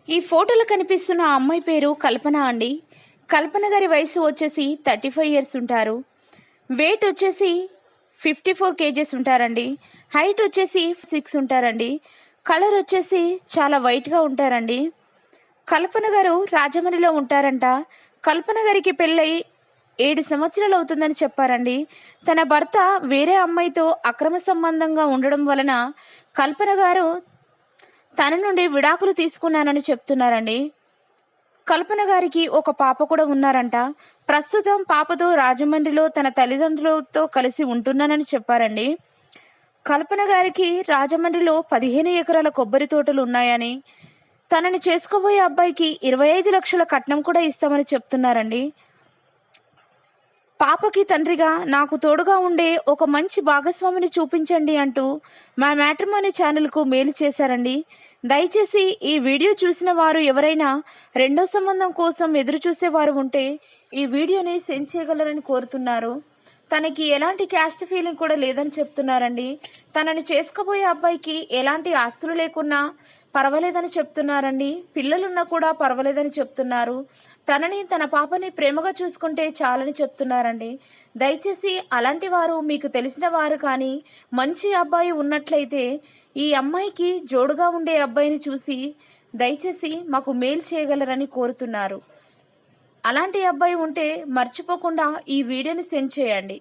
ఈ ఫోటోలో కనిపిస్తున్న ఆ అమ్మాయి పేరు కల్పన అండి. కల్పన గారి వయసు వచ్చేసి 35 ఇయర్స్ ఉంటారు. వెయిట్ వచ్చేసి 54 కేజెస్ ఉంటారండి. హైట్ వచ్చేసి 6 ఉంటారండి. కలర్ వచ్చేసి చాలా వైట్గా ఉంటారండి. కల్పన గారు రాజమండ్రిలో ఉంటారంట. కల్పన గారికి పెళ్ళై 7 సంవత్సరాలు అవుతుందని చెప్పారండి. తన భర్త వేరే అమ్మాయితో అక్రమ సంబంధంగా ఉండడం వలన కల్పన గారు తన నుండి విడాకులు తీసుకున్నానని చెప్తున్నారండి. కల్పన గారికి ఒక పాప కూడా ఉన్నారంట. ప్రస్తుతం పాపతో రాజమండ్రిలో తన తల్లిదండ్రులతో కలిసి ఉంటున్నానని చెప్పారండి. కల్పన గారికి రాజమండ్రిలో 15 ఎకరాల కొబ్బరి తోటలు ఉన్నాయని, తనని చేసుకోబోయే అబ్బాయికి 25 లక్షల కట్నం కూడా ఇస్తామని చెప్తున్నారండి. పాపకి తండ్రిగా నాకు తోడుగా ఉండే ఒక మంచి భాగస్వామిని చూపించండి అంటూ మా మ్యాట్రిమోనీ ఛానల్కు మెయిల్ చేశారండి. దయచేసి ఈ వీడియో చూసిన వారు ఎవరైనా రెండో సంబంధం కోసం ఎదురు చూసేవారు ఉంటే ఈ వీడియోని సెండ్ చేయగలరని కోరుతున్నారు. తనకి ఎలాంటి క్యాస్ట్ ఫీలింగ్ కూడా లేదని చెప్తున్నారండి. తనని చేసుకోబోయే అబ్బాయికి ఎలాంటి ఆస్తులు లేకున్నా పర్వాలేదని చెప్తున్నారండి. పిల్లలున్నా కూడా పర్వాలేదని చెప్తున్నారు. తనని తన పాపని ప్రేమగా చూసుకుంటే చాలని చెప్తున్నారండి. దయచేసి అలాంటి వారు మీకు తెలిసిన వారు కానీ మంచి అబ్బాయి ఉన్నట్లయితే ఈ అమ్మాయికి జోడుగా ఉండే అబ్బాయిని చూసి దయచేసి మాకు మెయిల్ చేయగలరని కోరుతున్నారు. అలాంటి అబ్బాయి ఉంటే మర్చిపోకుండా ఈ వీడియోని సెండ్ చేయండి.